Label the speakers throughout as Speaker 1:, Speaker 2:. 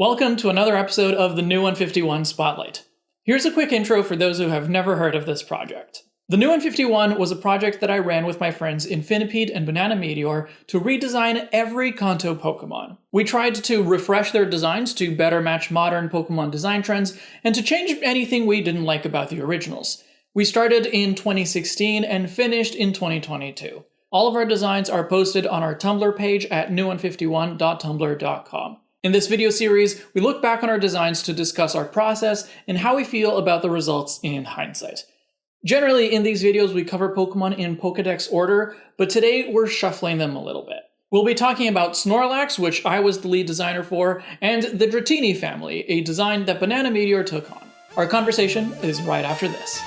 Speaker 1: Welcome to another episode of the New 151 Spotlight. Here's a quick intro for those who have never heard of this project. The New 151 was a project that I ran with my friends Infinipede and Banana Meteor to redesign every Kanto Pokémon. We tried to refresh their designs to better match modern Pokémon design trends and to change anything we didn't like about the originals. We started in 2016 and finished in 2022. All of our designs are posted on our Tumblr page at new151.tumblr.com. In this video series, we look back on our designs to discuss our process and how we feel about the results in hindsight. Generally, in these videos, we cover Pokemon in Pokedex order, but today we're shuffling them a little bit. We'll be talking about Snorlax, which I was the lead designer for, and the Dratini family, a design that Banana Meteor took on. Our conversation is right after this.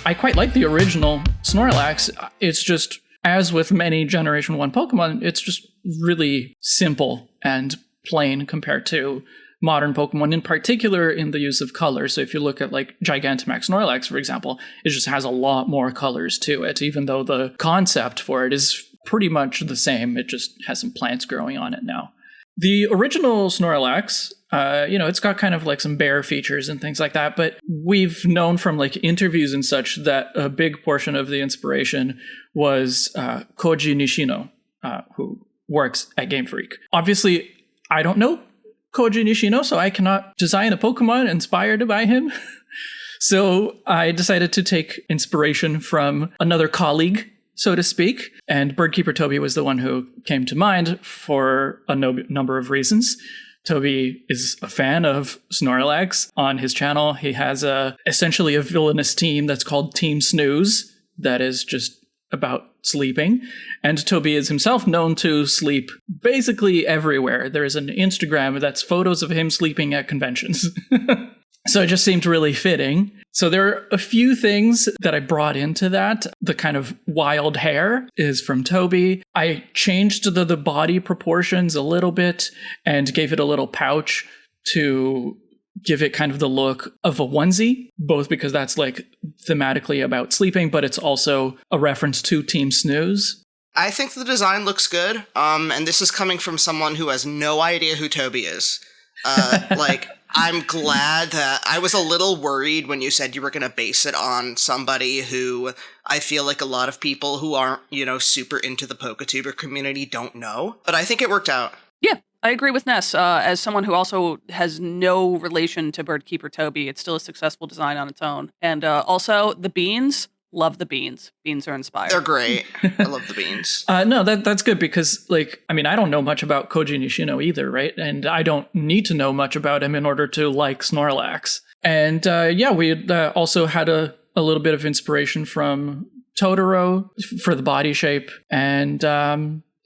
Speaker 1: I quite like the original Snorlax. It's just, as with many Generation 1 Pokemon, it's just really simple and plain compared to modern Pokemon, in particular in the use of color. So if you look at like Gigantamax Snorlax, for example, it just has a lot more colors to it, even though the concept for it is pretty much the same. It just has some plants growing on it now. The original Snorlax, it's got kind of like some bear features and things like that, but we've known from like interviews and such that a big portion of the inspiration was Koji Nishino, who works at Game Freak. Obviously, I don't know Koji Nishino, so I cannot design a Pokemon inspired by him. So I decided to take inspiration from another colleague, so to speak, and Birdkeeper Toby was the one who came to mind for a number of reasons. Toby is a fan of Snorlax. On his channel, he has essentially a villainous team that's called Team Snooze, that is just about sleeping. And Toby is himself known to sleep basically everywhere. There is an Instagram that's photos of him sleeping at conventions. So it just seemed really fitting. So there are a few things that I brought into that. The kind of wild hair is from Toby. I changed the body proportions a little bit and gave it a little pouch to give it kind of the look of a onesie, both because that's like thematically about sleeping, but it's also a reference to Team Snooze.
Speaker 2: I think the design looks good. And this is coming from someone who has no idea who Toby is. I'm glad that I was a little worried when you said you were going to base it on somebody who I feel like a lot of people who aren't, super into the PokeTuber community don't know. But I think it worked out.
Speaker 3: Yeah, I agree with Ness. As someone who also has no relation to Birdkeeper Toby, it's still a successful design on its own. And also, the beans. Love the beans. Beans are inspired.
Speaker 2: They're great. I love the beans.
Speaker 1: No, that's good because, I don't know much about Koji Nishino either, right? And I don't need to know much about him in order to like Snorlax. And we also had a little bit of inspiration from Totoro for the body shape. And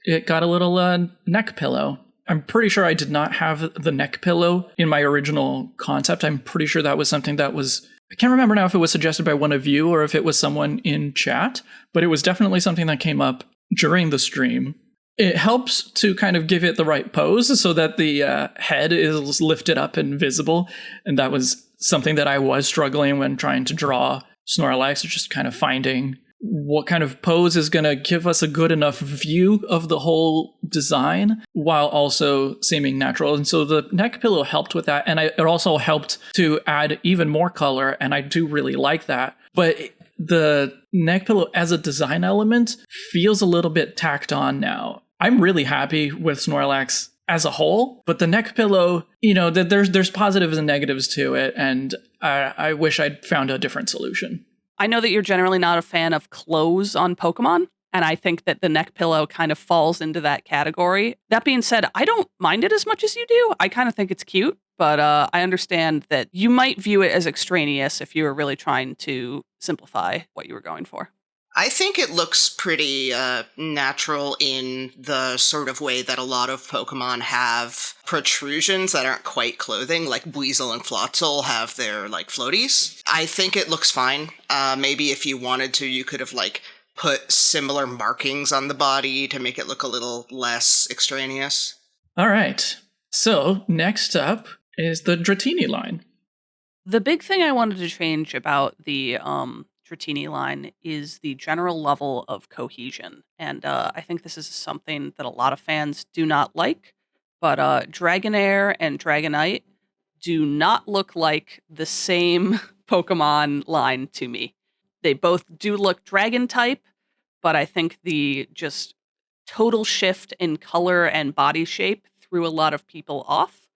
Speaker 1: it got a little neck pillow. I'm pretty sure I did not have the neck pillow in my original concept. I'm pretty sure that was something that was... I can't remember now if it was suggested by one of you or if it was someone in chat, but it was definitely something that came up during the stream. It helps to kind of give it the right pose so that the head is lifted up and visible. And that was something that I was struggling when trying to draw Snorlax, just kind of finding what kind of pose is going to give us a good enough view of the whole design while also seeming natural. And so the neck pillow helped with that. And it also helped to add even more color. And I do really like that. But the neck pillow as a design element feels a little bit tacked on now. I'm really happy with Snorlax as a whole, but the neck pillow, there's positives and negatives to it. And I wish I'd found a different solution.
Speaker 3: I know that you're generally not a fan of clothes on Pokemon, and I think that the neck pillow kind of falls into that category. That being said, I don't mind it as much as you do. I kind of think it's cute, but I understand that you might view it as extraneous if you were really trying to simplify what you were going for.
Speaker 2: I think it looks pretty natural in the sort of way that a lot of Pokemon have protrusions that aren't quite clothing, like Weasel and Floatzel have their, floaties. I think it looks fine. Maybe if you wanted to, you could have, put similar markings on the body to make it look a little less extraneous.
Speaker 1: All right. So, next up is the Dratini line.
Speaker 3: The big thing I wanted to change about the Dratini line is the general level of cohesion. And I think this is something that a lot of fans do not like. But Dragonair and Dragonite do not look like the same Pokemon line to me. They both do look dragon type, but I think the just total shift in color and body shape threw a lot of people off.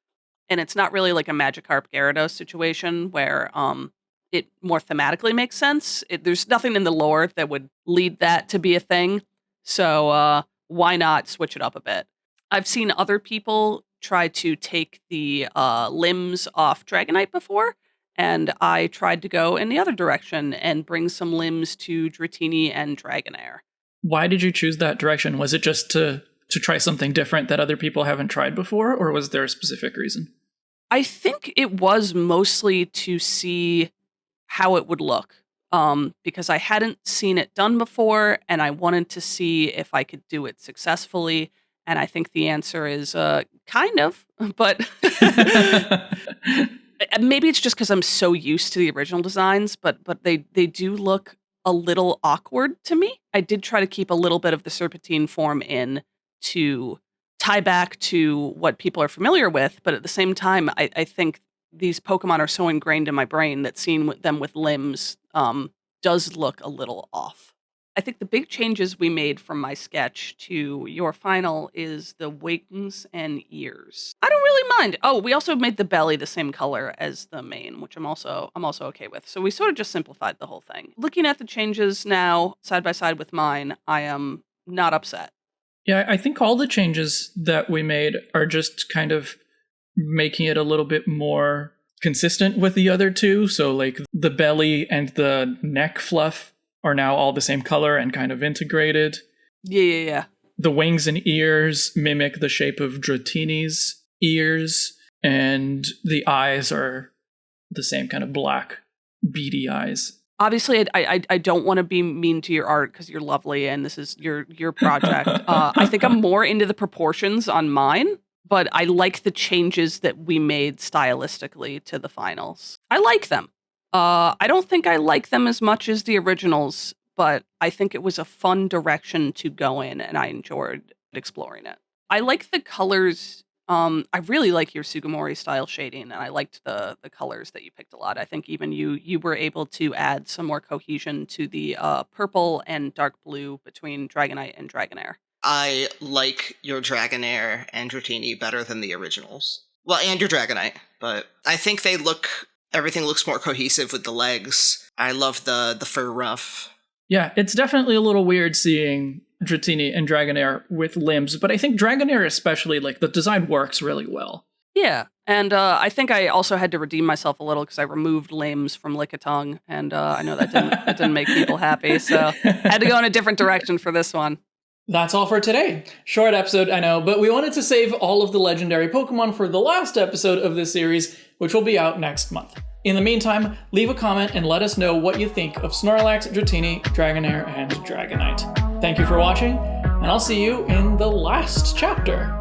Speaker 3: And it's not really like a Magikarp Gyarados situation where it more thematically makes sense. There's nothing in the lore that would lead that to be a thing. So why not switch it up a bit? I've seen other people try to take the limbs off Dragonite before, and I tried to go in the other direction and bring some limbs to Dratini and Dragonair.
Speaker 1: Why did you choose that direction? Was it just to try something different that other people haven't tried before, or was there a specific reason?
Speaker 3: I think it was mostly to see how it would look, because I hadn't seen it done before, and I wanted to see if I could do it successfully. And I think the answer is kind of, but maybe it's just because I'm so used to the original designs, but they do look a little awkward to me. I did try to keep a little bit of the serpentine form in to tie back to what people are familiar with, but at the same time, I think these Pokemon are so ingrained in my brain that seeing them with limbs does look a little off. I think the big changes we made from my sketch to your final is the wings and ears. I don't really mind. Oh, we also made the belly the same color as the mane, which I'm also okay with. So we sort of just simplified the whole thing. Looking at the changes now, side by side with mine, I am not upset.
Speaker 1: Yeah, I think all the changes that we made are just kind of making it a little bit more consistent with the other two. So like the belly and the neck fluff are now all the same color and kind of integrated.
Speaker 3: Yeah.
Speaker 1: The wings and ears mimic the shape of Dratini's ears, and the eyes are the same kind of black, beady eyes.
Speaker 3: Obviously, I don't want to be mean to your art because you're lovely and this is your project. I think I'm more into the proportions on mine, but I like the changes that we made stylistically to the finals. I like them. I don't think I like them as much as the originals, but I think it was a fun direction to go in, and I enjoyed exploring it. I like the colors. I really like your Sugimori style shading, and I liked the colors that you picked a lot. I think even you were able to add some more cohesion to the purple and dark blue between Dragonite and Dragonair.
Speaker 2: I like your Dragonair and Dratini better than the originals. Well, and your Dragonite, but I think everything looks more cohesive with the legs. I love the fur ruff.
Speaker 1: Yeah, it's definitely a little weird seeing Dratini and Dragonair with limbs, but I think Dragonair especially, like, the design works really well.
Speaker 3: Yeah, and I think I also had to redeem myself a little because I removed limbs from Lickitung, and I know that didn't make people happy, so had to go in a different direction for this one.
Speaker 1: That's all for today. Short episode, I know, but we wanted to save all of the legendary Pokemon for the last episode of this series, which will be out next month. In the meantime, leave a comment and let us know what you think of Snorlax, Dratini, Dragonair, and Dragonite. Thank you for watching, and I'll see you in the last chapter.